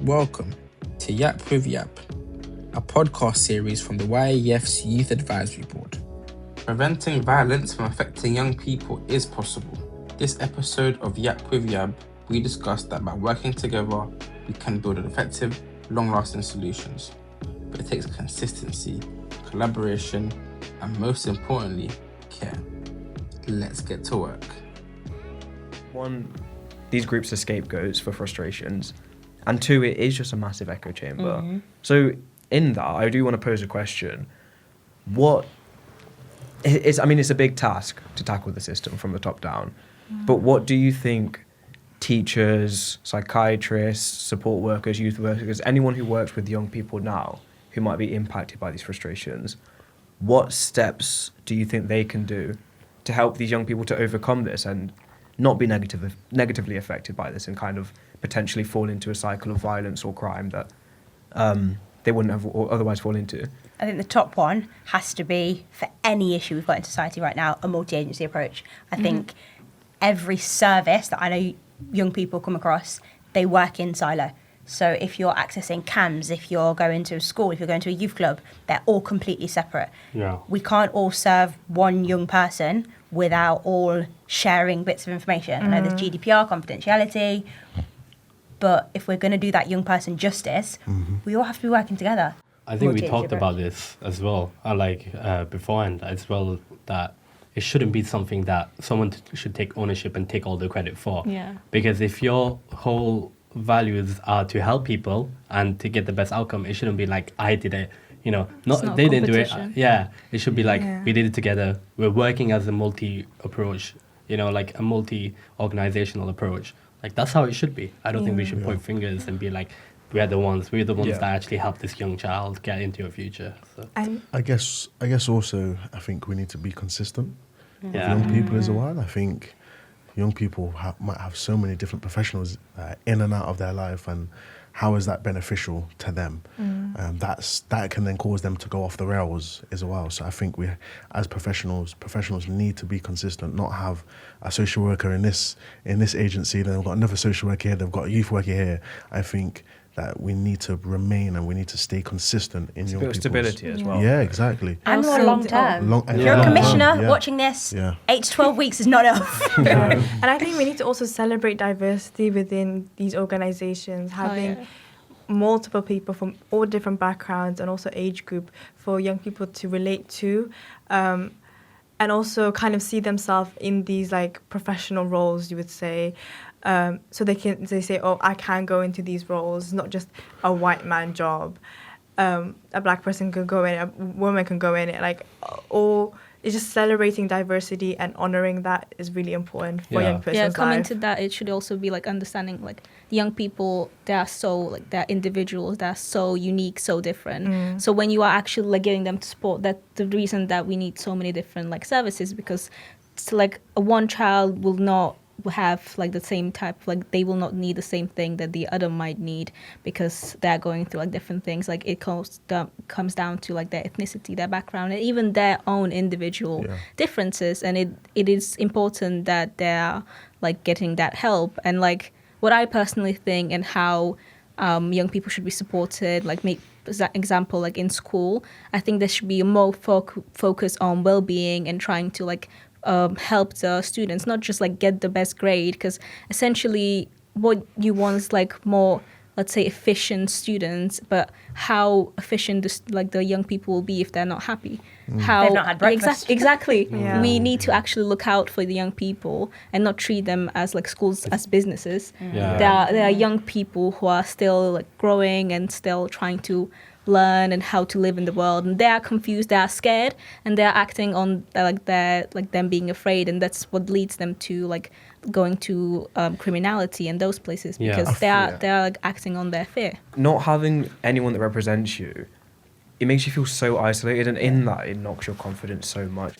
Welcome to YAP with YAP, a podcast series from the YAF's Youth Advisory Board. Preventing violence from affecting young people is possible. This episode of YAP with YAP, we discussed that by working together, we can build effective, long-lasting solutions. But it takes consistency, collaboration, and most importantly, care. Let's get to work. One, these groups are scapegoats for frustrations. And two, it is just a massive echo chamber. Mm-hmm. So in that, I do want to pose a question. It's a big task to tackle the system from the top down. But what do you think teachers, psychiatrists, support workers, youth workers, anyone who works with young people now who might be impacted by these frustrations, what steps do you think they can do to help these young people to overcome this and not be negatively affected by this and kind of potentially fall into a cycle of violence or crime that they wouldn't have otherwise fall into? I think the top one has to be, for any issue we've got in society right now, a multi-agency approach. I think every service that I know young people come across, they work in silo. So if you're accessing CAMS, if you're going to a school, if you're going to a youth club, they're all completely separate. Yeah. We can't all serve one young person without all sharing bits of information. I know there's GDPR, confidentiality, but if we're going to do that young person justice, we all have to be working together. I think we talked about this as well, beforehand as well, that it shouldn't be something that someone should take ownership and take all the credit for. Yeah. Because if your whole values are to help people and to get the best outcome, it shouldn't be like, I did it. Not they didn't do it. It should be like, we did it together. We're working as a multi-approach, like a multi-organizational approach. Like, that's how it should be. I don't think we should point fingers and be like, we're the ones that actually help this young child get into a future. So. I guess also, I think we need to be consistent with young people as well. I think young people might have so many different professionals in and out of their life, and how is that beneficial to them? That can then cause them to go off the rails as well. So I think we, as professionals need to be consistent, not have a social worker in this agency, then they've got another social worker here, they've got a youth worker here. I think that we need to remain and we need to stay consistent in young people's stability as well. Yeah, exactly. And more long term. If you're a commissioner watching this, 8 to 12 weeks is not enough. And I think we need to also celebrate diversity within these organizations, having multiple people from all different backgrounds and also age group for young people to relate to, and also kind of see themselves in these like professional roles, you would say. So they say, oh, I can go into these roles. It's not just a white man job. A black person could go in, a woman can go in. It's just celebrating diversity and honoring that is really important for young person's life. Coming to that, it should also be like understanding like the young people, they're individuals, they're so unique, so different. So when you are actually like getting them to support, that the reason that we need so many different like services, because it's like one child will not have like the same type, like they will not need the same thing that the other might need because they're going through like different things. Like it comes down to like their ethnicity, their background, and even their own individual differences. And it is important that they're like getting that help. And like what I personally think and how young people should be supported, like make example like in school, I think there should be a more focus on well-being and trying to like help the students, not just like get the best grade, because essentially what you want is like more, let's say, efficient students, but how efficient the young people will be if they're not happy. How they've not had breakfast. Exactly. We need to actually look out for the young people and not treat them as like schools as businesses. There are young people who are still like growing and still trying to learn and how to live in the world, and they are confused, they are scared, and they are acting on them being afraid, and that's what leads them to like going to criminality and those places, because they are like acting on their fear. Not having anyone that represents you, it makes you feel so isolated, and in that it knocks your confidence so much.